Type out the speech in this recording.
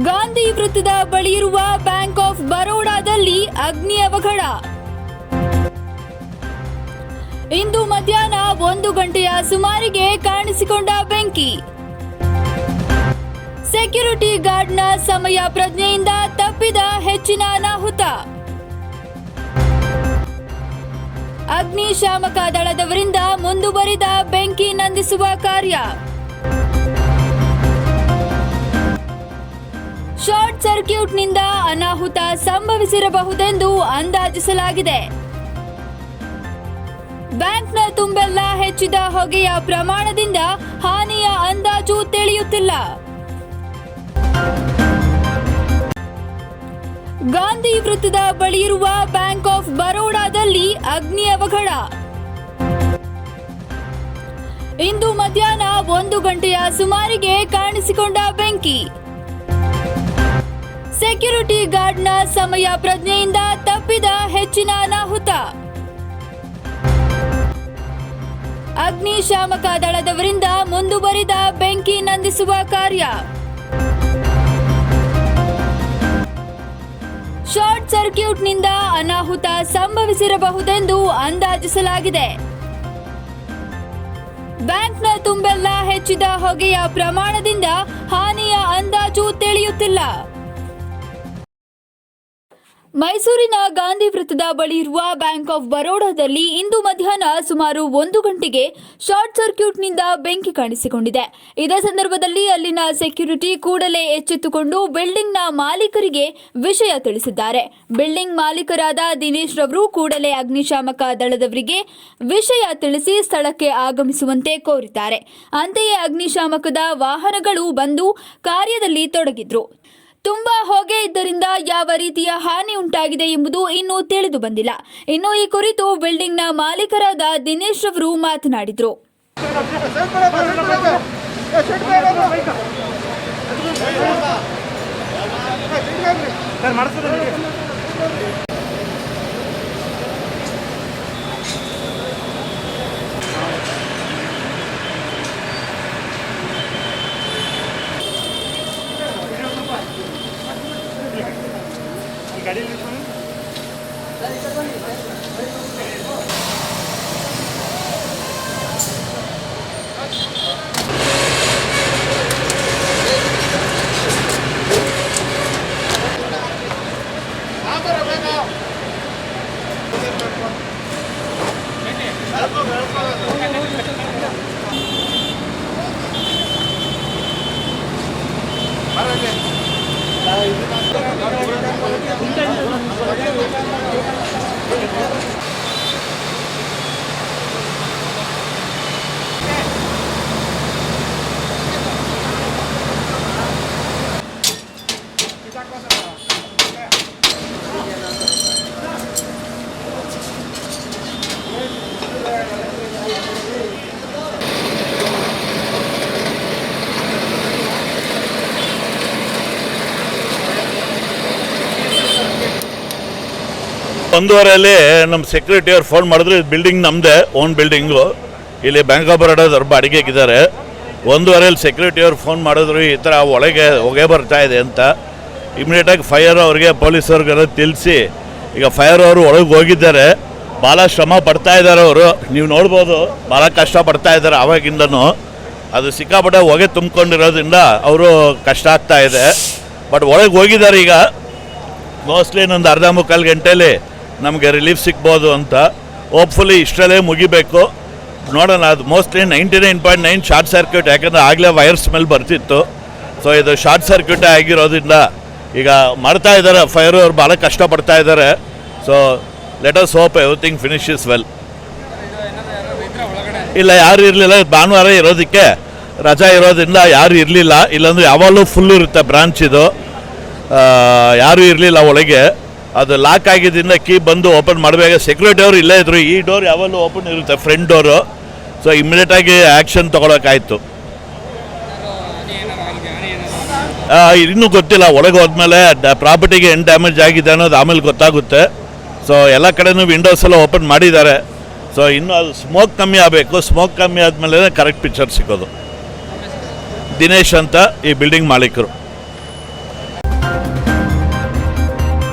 ಗಾಂಧಿ ವೃತ್ತದ ಬಳಿಯಿರುವ bank of ಬರೋಡಾದಲ್ಲಿ ಅಗ್ನಿ ಅವಘಡ. ಇಂದು ಮಧ್ಯಾಹ್ನ 1 ಗಂಟೆಯ ಸುಮಾರಿಗೆ ಕಾಣಿಸಿಕೊಂಡ ಬೆಂಕಿ. ಸೆಕ್ಯೂರಿಟಿ ಗಾರ್ಡ್ನ ಸಮಯ ಪ್ರಜ್ಞೆಯಿಂದ ತಪ್ಪಿದ ಹೆಚ್ಚಿನ ಅನಾಹುತ. ಅಗ್ನಿಶಾಮಕ ದಳದವರಿಂದ ಮುಂದುವರಿದ ಬೆಂಕಿ ನಂದಿಸುವ ಕಾರ್ಯ. ಶಾರ್ಟ್ ಸರ್ಕ್ಯೂಟ್ನಿಂದ ಅನಾಹುತ ಸಂಭವಿಸಿರಬಹುದೆಂದು ಅಂದಾಜಿಸಲಾಗಿದೆ. ಬ್ಯಾಂಕ್ನ ತುಂಬೆಲ್ಲ ಹೆಚ್ಚಿದ ಹೊಗೆಯ ಪ್ರಮಾಣದಿಂದ ಹಾನಿಯ ಅಂದಾಜು ತಿಳಿಯುತ್ತಿಲ್ಲ. ಗಾಂಧಿ ವೃತ್ತದ ಬಳಿಯಿರುವ ಬ್ಯಾಂಕ್ ಆಫ್ ಬರೋಡಾದಲ್ಲಿ ಅಗ್ನಿ ಅವಘಡ. ಇಂದು ಮಧ್ಯಾಹ್ನ 1 ಗಂಟೆಯ ಸುಮಾರಿಗೆ ಕಾಣಿಸಿಕೊಂಡ ಬೆಂಕಿ. ಸೆಕ್ಯೂರಿಟಿ ಗಾರ್ಡ್ನ ಸಮಯ ಪ್ರಜ್ಞೆಯಿಂದ ತಪ್ಪಿದ ಹೆಚ್ಚಿನ ಅನಾಹುತ. ಅಗ್ನಿಶಾಮಕ ದಳದವರಿಂದ ಮುಂದುವರಿದ ಬೆಂಕಿ ನಂದಿಸುವ ಕಾರ್ಯ. ಶಾರ್ಟ್ ಸರ್ಕ್ಯೂಟ್ನಿಂದ ಅನಾಹುತ ಸಂಭವಿಸಿರಬಹುದೆಂದು ಅಂದಾಜಿಸಲಾಗಿದೆ. ಬ್ಯಾಂಕ್ನ ತುಂಬೆಲ್ಲ ಹೆಚ್ಚಿದ ಹೊಗೆಯ ಪ್ರಮಾಣದಿಂದ ಹಾನಿಯ ಅಂದಾಜು ತಿಳಿಯುತ್ತಿಲ್ಲ. ಮೈಸೂರಿನ ಗಾಂಧಿ ವೃತ್ತದ ಬಳಿ ಇರುವ ಬ್ಯಾಂಕ್ ಆಫ್ ಬರೋಡಾದಲ್ಲಿ ಇಂದು ಮಧ್ಯಾಹ್ನ ಸುಮಾರು 1 ಗಂಟೆಗೆ ಶಾರ್ಟ್ ಸರ್ಕ್ಯೂಟ್ನಿಂದ ಬೆಂಕಿ ಕಾಣಿಸಿಕೊಂಡಿದೆ. ಇದೇ ಸಂದರ್ಭದಲ್ಲಿ ಅಲ್ಲಿನ ಸೆಕ್ಯೂರಿಟಿ ಕೂಡಲೇ ಎಚ್ಚೆತ್ತುಕೊಂಡು ಬಿಲ್ಡಿಂಗ್ನ ಮಾಲೀಕರಿಗೆ ವಿಷಯ ತಿಳಿಸಿದ್ದಾರೆ. ಬಿಲ್ಡಿಂಗ್ ಮಾಲೀಕರಾದ ದಿನೇಶ್ ರವರು ಕೂಡಲೇ ಅಗ್ನಿಶಾಮಕ ದಳದವರಿಗೆ ವಿಷಯ ತಿಳಿಸಿ ಸ್ಥಳಕ್ಕೆ ಆಗಮಿಸುವಂತೆ ಕೋರಿದ್ದಾರೆ. ಅಂತೆಯೇ ಅಗ್ನಿಶಾಮಕದ ವಾಹನಗಳು ಬಂದು ಕಾರ್ಯದಲ್ಲಿ ತೊಡಗಿದ್ರು. ತುಂಬಾ ಹೊಗೆ ಇದ್ದರಿಂದ ಯಾವ ರೀತಿಯ ಹಾನಿ ಉಂಟಾಗಿದೆ ಎಂಬುದು ಇನ್ನೂ ತಿಳಿದು ಬಂದಿಲ್ಲ. ಇನ್ನು ಈ ಕುರಿತು ಬಿಲ್ಡಿಂಗ್ನ ಮಾಲೀಕರಾದ ದಿನೇಶ್ ರವರು ಮಾತನಾಡಿದರು. ಒಂದೂವರೆಯಲ್ಲಿ ನಮ್ಮ ಸೆಕ್ಯೂರಿಟಿ ಅವ್ರು ಫೋನ್ ಮಾಡಿದ್ರು. ಬಿಲ್ಡಿಂಗ್ ನಮ್ಮದೇ ಓನ್ ಬಿಲ್ಡಿಂಗು. ಇಲ್ಲಿ ಬ್ಯಾಂಕ್ ಆಫ್ ಬರೋಡಾದವ್ರು ಬಾಡಿಗೆಗಿದ್ದಾರೆ. 1:15 ಸೆಕ್ಯೂರಿಟಿ ಅವ್ರು ಫೋನ್ ಮಾಡಿದ್ರು, ಈ ಥರ ಒಳಗೆ ಹೊಗೆ ಬರ್ತಾ ಇದೆ ಅಂತ. ಇಮಿಡಿಯೇಟಾಗಿ ಫೈರ್ ಅವ್ರಿಗೆ ಪೊಲೀಸವ್ರಿಗೆಲ್ಲ ತಿಳಿಸಿ ಈಗ ಫೈರ್ ಅವರು ಒಳಗೆ ಹೋಗಿದ್ದಾರೆ. ಭಾಳ ಶ್ರಮ ಪಡ್ತಾ ಇದ್ದಾರೆ ಅವರು. ನೀವು ನೋಡ್ಬೋದು, ಭಾಳ ಕಷ್ಟ ಪಡ್ತಾ ಇದ್ದಾರೆ ಆವಾಗಿಂದನೂ. ಅದು ಸಿಕ್ಕಾಪಟ್ಟೆ ಹೊಗೆ ತುಂಬಿಕೊಂಡಿರೋದ್ರಿಂದ ಅವರು ಕಷ್ಟ ಆಗ್ತಾ ಇದೆ. ಬಟ್ ಒಳಗೆ ಹೋಗಿದ್ದಾರೆ. ಈಗ ಮೋಸ್ಟ್ಲಿ ಇನ್ನೊಂದು 1/2-3 ಗಂಟೆಯಲ್ಲಿ ನಮಗೆ ರಿಲೀಫ್ ಸಿಗ್ಬೋದು ಅಂತ. ಹೋಪ್ಫುಲಿ ಇಷ್ಟರಲ್ಲೇ ಮುಗಿಬೇಕು. ನೋಡೋಣ. ಅದು ಮೋಸ್ಟ್ಲಿ 99.9 ಶಾರ್ಟ್ ಸರ್ಕ್ಯೂಟ್, ಯಾಕಂದರೆ ಆಗಲೇ ವೈರ್ ಸ್ಮೆಲ್ ಬರ್ತಿತ್ತು. ಸೊ ಇದು ಶಾರ್ಟ್ ಸರ್ಕ್ಯೂಟೇ ಆಗಿರೋದ್ರಿಂದ ಈಗ ಮಾಡ್ತಾ ಇದ್ದಾರೆ ಫೈರ್ ಅವ್ರು, ಭಾಳ ಕಷ್ಟಪಡ್ತಾ ಇದ್ದಾರೆ. So let us hope everything finishes well. ಇಲ್ಲ, ಯಾರು ಇರಲಿಲ್ಲ. ಭಾನುವಾರ ಇರೋದಕ್ಕೆ ರಜಾ ಇರೋದ್ರಿಂದ ಯಾರು ಇರಲಿಲ್ಲ. ಇಲ್ಲಾಂದರೆ ಯಾವಾಗಲೂ ಫುಲ್ ಇರುತ್ತೆ ಬ್ರಾಂಚ್ ಇದು. ಯಾರೂ ಇರಲಿಲ್ಲ ಒಳಗೆ. ಅದು ಲಾಕ್ ಆಗಿದ್ದರಿಂದ ಕೀ ಬಂದು ಓಪನ್ ಮಾಡಬೇಕು. ಸೆಕ್ಯೂರಿಟಿ ಅವರು ಇಲ್ಲೇ ಇದ್ದರು. ಈ ಡೋರ್ ಯಾವಾಗಲೂ ಓಪನ್ ಇರುತ್ತೆ, ಫ್ರಂಟ್ ಡೋರು. ಸೊ ಇಮಿಡಿಯೇಟಾಗಿ ಆ್ಯಕ್ಷನ್ ತೊಗೊಳಕ್ಕಾಯಿತು. ಇನ್ನೂ ಗೊತ್ತಿಲ್ಲ. ಒಳಗೆ ಹೋದ್ಮೇಲೆ ಪ್ರಾಪರ್ಟಿಗೆ ಏನು ಡ್ಯಾಮೇಜ್ ಆಗಿದೆ ಅನ್ನೋದು ಆಮೇಲೆ ಗೊತ್ತಾಗುತ್ತೆ. ಸೊ ಎಲ್ಲ ಕಡೆನೂ ವಿಂಡೋಸ್ ಎಲ್ಲ ಓಪನ್ ಮಾಡಿದ್ದಾರೆ. ಸೊ ಇನ್ನೂ ಅದು ಸ್ಮೋಕ್ ಕಮ್ಮಿ ಆಗಬೇಕು. ಸ್ಮೋಕ್ ಕಮ್ಮಿ ಆದಮೇಲೆ ಕರೆಕ್ಟ್ ಪಿಕ್ಚರ್ ಸಿಗೋದು. ದಿನೇಶ್ ಅಂತ ಈ ಬಿಲ್ಡಿಂಗ್ ಮಾಲೀಕರು.